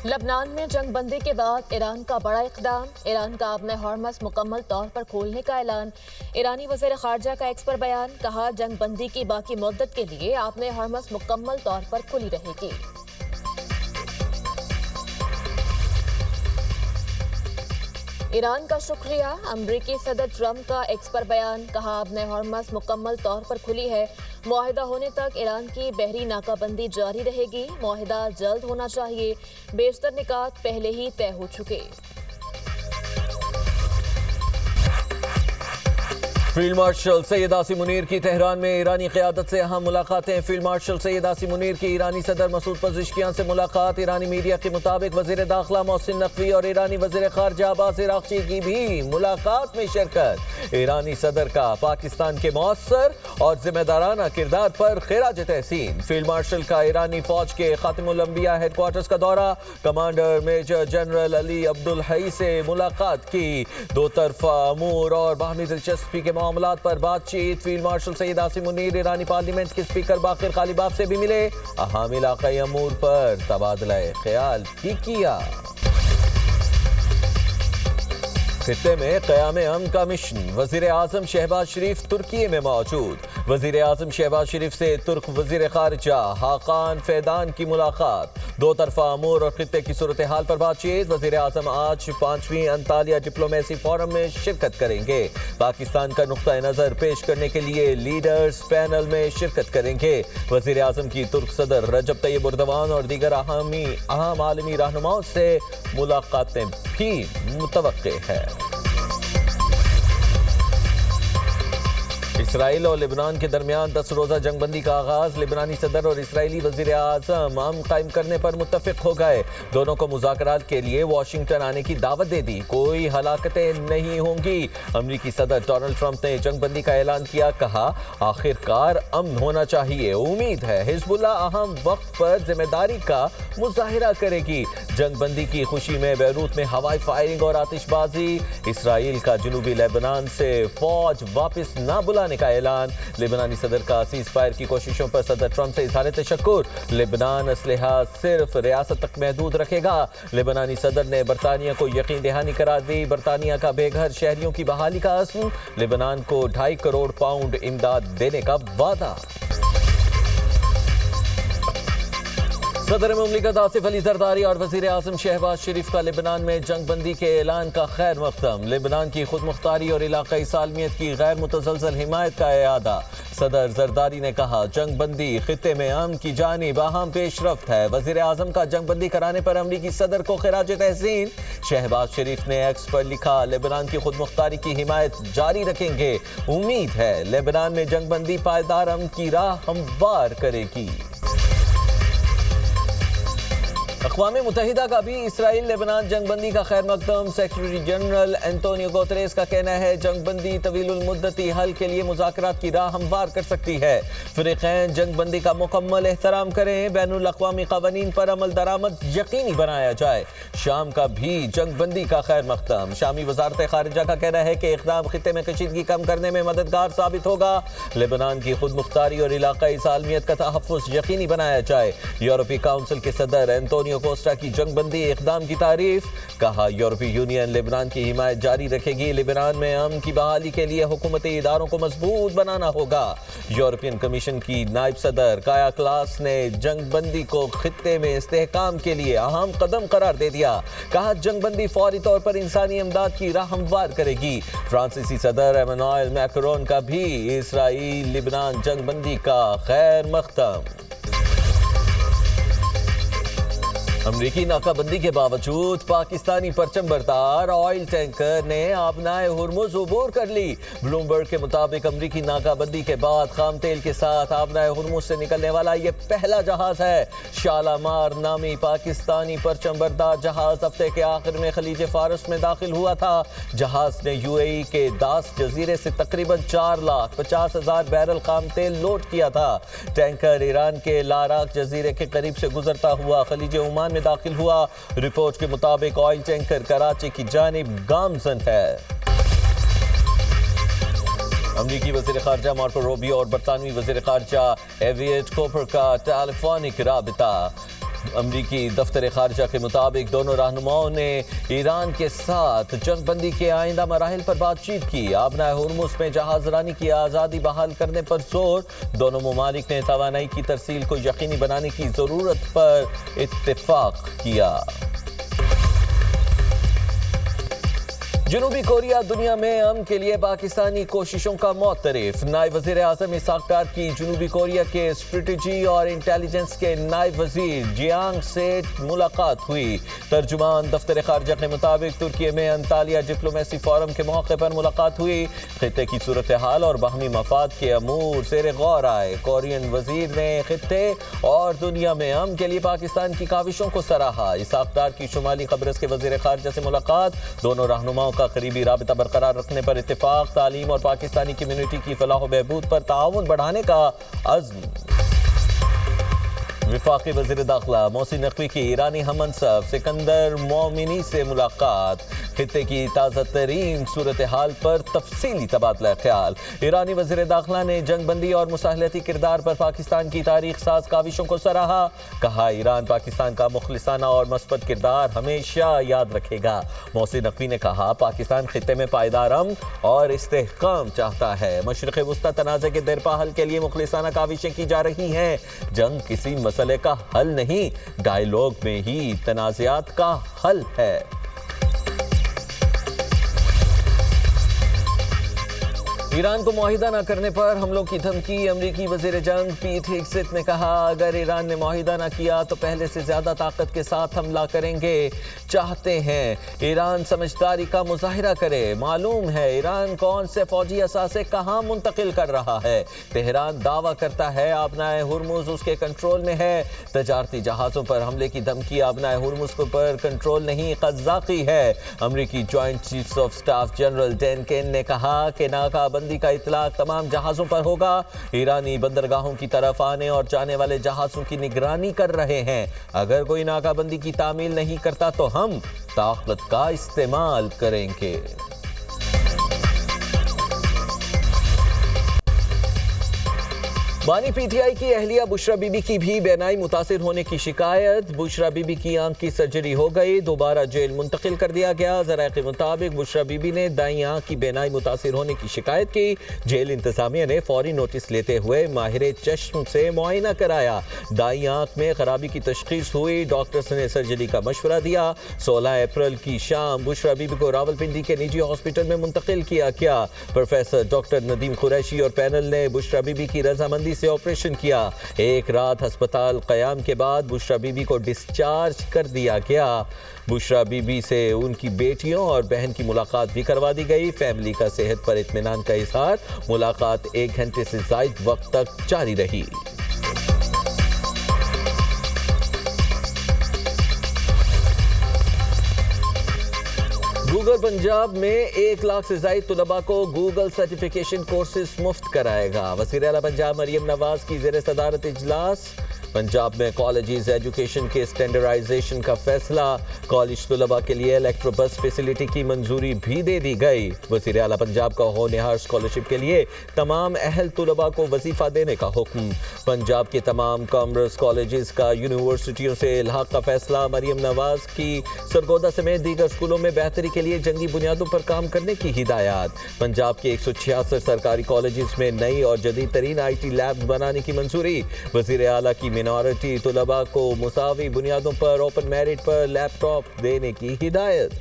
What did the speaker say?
لبنان میں جنگ بندی کے بعد ایران کا بڑا اقدام، ایران کا اپنے ہارمز مکمل طور پر کھولنے کا اعلان۔ ایرانی وزیر خارجہ کا ایکس پر بیان، کہا جنگ بندی کی باقی مدت کے لیے اپنے ہارمز مکمل طور پر کھلی رہے گی۔ ایران کا شکریہ، امریکی صدر ٹرمپ کا ایکس پر بیان، کہا اپنے ہارمز مکمل طور پر کھلی ہے، معاہدہ ہونے تک ایران کی بحری ناکہ بندی جاری رہے گی، معاہدہ جلد ہونا چاہیے، بیشتر نکات پہلے ہی طے ہو چکے۔ فیلڈ مارشل سید عاصم منیر کی تہران میں ایرانی قیادت سے اہم ملاقاتیں۔ فیلڈ مارشل سید عاصم منیر کی ایرانی صدر مسعود پزشکیان سے ملاقات۔ ایرانی میڈیا کے مطابق وزیر داخلہ محسن نقوی اور ایرانی وزیر خارجہ عباس عراقچی کی بھی ملاقات میں شرکت۔ ایرانی صدر کا پاکستان کے مؤثر اور ذمہ دارانہ کردار پر خراج تحسین۔ فیلڈ مارشل کا ایرانی فوج کے خاتم الانبیاء ہیڈ کوارٹرز کا دورہ، کمانڈر میجر جنرل علی عبدالحی سے ملاقات کی۔ دو طرفہ امور اور باہمی دلچسپی کے معاملات پر بات چیت۔ فیلڈ مارشل سید عاصم منیر ایرانی پارلیمنٹ کے اسپیکر باقر غالباف سے بھی ملے، اہم علاقائی امور پر تبادلہ خیال بھی کیا۔ خطے میں قیام امن کا مشن، وزیر اعظم شہباز شریف ترکی میں موجود۔ وزیر اعظم شہباز شریف سے ترک وزیر خارجہ حاقان فیدان کی ملاقات۔ دو طرفہ امور اور خطے کی صورتحال پر بات چیت۔ وزیر اعظم آج 5ویں انطالیہ ڈپلومیسی فورم میں شرکت کریں گے۔ پاکستان کا نقطہ نظر پیش کرنے کے لیے لیڈرز پینل میں شرکت کریں گے۔ وزیر اعظم کی ترک صدر رجب طیب اردوان اور دیگر اہم عالمی رہنماؤں سے ملاقاتیں بھی متوقع ہے۔ اسرائیل اور لبنان کے درمیان 10 روزہ جنگ بندی کا آغاز۔ لبنانی صدر اور اسرائیلی وزیر اعظم امن قائم کرنے پر متفق ہو گئے۔ دونوں کو مذاکرات کے لیے واشنگٹن آنے کی دعوت دے دی۔ کوئی ہلاکتیں نہیں ہوں گی۔ امریکی صدر ڈونلڈ ٹرمپ نے جنگ بندی کا اعلان کیا، کہا آخرکار امن ہونا چاہیے، امید ہے حزب اللہ اہم وقت پر ذمہ داری کا مظاہرہ کرے گی۔ جنگ بندی کی خوشی میں بیروت میں ہوائی فائرنگ اور آتش بازی۔ اسرائیل کا جنوبی لیبنان سے فوج واپس نہ بلانے کا اعلان۔ لبنانی صدر کا سیز فائر کی کوششوں پر صدر ٹرمپ سے اظہار تشکر۔ لبنان اسلحہ صرف ریاست تک محدود رکھے گا۔ لبنانی صدر نے برطانیہ کو یقین دہانی قرار دی۔ برطانیہ کا بے گھر شہریوں کی بحالی کا عزم، لبنان کو 2.5 کروڑ پاؤنڈ امداد دینے کا وعدہ۔ صدر مملکت آصف علی زرداری اور وزیر اعظم شہباز شریف کا لبنان میں جنگ بندی کے اعلان کا خیر مقدم۔ لبنان کی خود مختاری اور علاقائی سالمیت کی غیر متزلزل حمایت کا اعادہ۔ صدر زرداری نے کہا جنگ بندی خطے میں امن کی جانب اہم پیش رفت ہے۔ وزیر اعظم کا جنگ بندی کرانے پر امریکی صدر کو خراج تحسین۔ شہباز شریف نے ایکس پر لکھا لبنان کی خود مختاری کی حمایت جاری رکھیں گے، امید ہے لبنان میں جنگ بندی پائیدار امن کی راہ ہموار کرے گی۔ اقوام متحدہ کا بھی اسرائیل لبنان جنگ بندی کا خیر مقدم۔ سیکرٹری جنرل انتونیو گوتریس کا کہنا ہے جنگ بندی طویل المدتی حل کے لیے مذاکرات کی راہ ہموار کر سکتی ہے۔ فریقین جنگ بندی کا مکمل احترام کریں، بین الاقوامی قوانین پر عمل درآمد یقینی بنایا جائے۔ شام کا بھی جنگ بندی کا خیر مقدم۔ شامی وزارت خارجہ کا کہنا ہے کہ اقدام خطے میں کشیدگی کم کرنے میں مددگار ثابت ہوگا۔ لبنان کی خود مختاری اور علاقائی سالمیت کا تحفظ یقینی بنایا جائے۔ یورپی کونسل کے صدر انتونیو کوسٹا کی جنگ بندی اقدام کی تعریف، کہا یورپی یونین لبنان کی حمایت جاری رکھے گی۔ لبنان میں امن کی بحالی کے لیے حکومتی اداروں کو مضبوط بنانا ہوگا۔ یورپین کمیشن کی نائب صدر کایا کلاس نے جنگ بندی کو خطے میں استحکام کے لیے اہم قدم قرار دے دیا، کہا جنگ بندی فوری طور پر انسانی امداد کی راہ ہموار کرے گی۔ فرانسیسی صدر ایمانوئل میکرون کا بھی اسرائیل لبنان جنگ بندی کا خیر مقدم۔ امریکی ناکہ بندی کے باوجود پاکستانی پرچم بردار آئل ٹینکر نے آبنائے ہرمز عبور کر لی۔ بلومبرگ کے مطابق امریکی ناکہ بندی کے بعد خام تیل کے ساتھ آبنائے ہرمز سے نکلنے والا یہ پہلا جہاز ہے۔ شالامار نامی پاکستانی پرچم بردار جہاز ہفتے کے آخر میں خلیج فارس میں داخل ہوا تھا۔ جہاز نے UAE کے داس جزیرے سے تقریباً 4,50,000 بیرل خام تیل لوڈ کیا تھا۔ ٹینکر ایران کے لاراک جزیرے کے قریب سے گزرتا ہوا خلیج عمان میں داخل ہوا۔ رپورٹ کے مطابق آئل ٹینکر کراچی کی جانب گامزن ہے۔ امریکی وزیر خارجہ مارکو روبیو اور برطانوی وزیر خارجہ ایویٹ کوپر کا ٹیلی فونک رابطہ۔ امریکی دفتر خارجہ کے مطابق دونوں رہنماؤں نے ایران کے ساتھ جنگ بندی کے آئندہ مراحل پر بات چیت کی۔ آبنائے ہرمز میں جہاز رانی کی آزادی بحال کرنے پر زور۔ دونوں ممالک نے توانائی کی ترسیل کو یقینی بنانے کی ضرورت پر اتفاق کیا۔ جنوبی کوریا دنیا میں امن کے لیے پاکستانی کوششوں کا معترف۔ نائب وزیر اعظم اسحاق ڈار کی جنوبی کوریا کے اسٹریٹجی اور انٹیلیجنس کے نائب وزیر جیانگ سے ملاقات ہوئی۔ ترجمان دفتر خارجہ کے مطابق ترکی میں انطالیہ ڈپلومیسی فورم کے موقع پر ملاقات ہوئی۔ خطے کی صورتحال اور باہمی مفاد کے امور زیر غور آئے۔ کورین وزیر نے خطے اور دنیا میں امن کے لیے پاکستان کی کاوشوں کو سراہا۔ اسحاق ڈار کی شمالی قبرص کے وزیر خارجہ سے ملاقات۔ دونوں رہنماؤں کا قریبی رابطہ برقرار رکھنے پر اتفاق۔ تعلیم اور پاکستانی کمیونٹی کی فلاح و بہبود پر تعاون بڑھانے کا عزم۔ وفاقی وزیر داخلہ محسن نقوی کی ایرانی ہم منصب سکندر مومنی سے ملاقات۔ خطے کی تازہ ترین صورتحال پر تفصیلی تبادلہ خیال۔ ایرانی وزیر داخلہ نے جنگ بندی اور مساحلتی کردار پر پاکستان کی تاریخ ساز کاوشوں کو سراہا۔ کہا ایران پاکستان کا مخلصانہ اور مثبت کردار ہمیشہ یاد رکھے گا۔ محسن نقوی نے کہا پاکستان خطے میں پائیدار امن اور استحکام چاہتا ہے۔ مشرق وسطی تنازع کے دیرپا حل کے لیے مخلصانہ کاوشیں کی جا رہی ہیں۔ جنگ کسی مسئلے کا حل نہیں، ڈائیلاگ میں ہی تنازعات کا حل ہے۔ ایران کو معاہدہ نہ کرنے پر حملوں کی دھمکی۔ امریکی وزیر جنگ پیٹ ہگسٹ نے کہا اگر ایران نے معاہدہ نہ کیا تو پہلے سے زیادہ طاقت کے ساتھ حملہ کریں گے۔ چاہتے ہیں ایران سمجھداری کا مظاہرہ کرے۔ معلوم ہے ایران کون سے فوجی اثاثے کہاں منتقل کر رہا ہے۔ تہران دعویٰ کرتا ہے آبنائے ہرمز اس کے کنٹرول میں ہے۔ تجارتی جہازوں پر حملے کی دھمکی آبنائے ہرمز پر کنٹرول نہیں، قذاقی ہے۔ امریکی joint chiefs of staff general Dan Caine نے کہا کہ ناکہ بندی کا اطلاق تمام جہازوں پر ہوگا۔ ایرانی بندرگاہوں کی طرف آنے اور جانے والے جہازوں کی نگرانی کر رہے ہیں۔ اگر کوئی ناکہ بندی کی تعمیل نہیں کرتا تو ہم طاقت کا استعمال کریں گے۔ بانی پی ٹی آئی کی اہلیہ بشرا بی بی کی بھی بینائی متاثر ہونے کی شکایت۔ بشرا بی بی کی آنکھ کی سرجری ہو گئی، دوبارہ جیل منتقل کر دیا گیا۔ ذرائع کے مطابق بشرا بی بی نے دائیں آنکھ کی بینائی متاثر ہونے کی شکایت کی۔ جیل انتظامیہ نے فوری نوٹس لیتے ہوئے ماہر چشم سے معائنہ کرایا۔ دائیں آنکھ میں خرابی کی تشخیص ہوئی، ڈاکٹرز نے سرجری کا مشورہ دیا۔ 16 اپریل کی شام بشرا بی بی کو راولپنڈی کے نجی ہاسپٹل میں منتقل کیا گیا۔ پروفیسر ڈاکٹر ندیم قریشی اور پینل نے بشرا بی بی کی رضامندی سے آپریشن کیا۔ ایک رات ہسپتال قیام کے بعد بشرا بی بی کو ڈسچارج کر دیا گیا۔ بشرا بی بی سے ان کی بیٹیوں اور بہن کی ملاقات بھی کروا دی گئی۔ فیملی کا صحت پر اطمینان کا اظہار۔ ملاقات 1 گھنٹے سے زائد وقت تک جاری رہی۔ گوگل پنجاب میں 1 لاکھ سے زائد طلباء کو گوگل سرٹیفکیشن کورسز مفت کرائے گا۔ وزیر اعلیٰ پنجاب مریم نواز کی زیر صدارت اجلاس۔ پنجاب میں کالجز ایجوکیشن کے اسٹینڈرڈائزیشن کا فیصلہ۔ کالج طلباء کے لیے الیکٹرو بس فیسلٹی کی منظوری بھی دے دی گئی۔ وزیر اعلیٰ پنجاب کا ہونہار اسکالرشپ کے لیے تمام اہل طلباء کو وظیفہ دینے کا حکم۔ پنجاب کے تمام کامرس کالجز کا یونیورسٹیوں سے الحاق کا فیصلہ۔ مریم نواز کی سرگودا سمیت دیگر اسکولوں میں بہتری کے لیے جنگی بنیادوں پر کام کرنے کی ہدایات۔ پنجاب کے 166 سرکاری کالجز میں نئی اور جدید ترین آئی ٹی لیبز بنانے کی منظوری۔ وزیر اعلیٰ کی مینارٹی طلباء کو مساوی بنیادوں پر اوپن میرٹ پر لیپ ٹاپ دینے کی ہدایت۔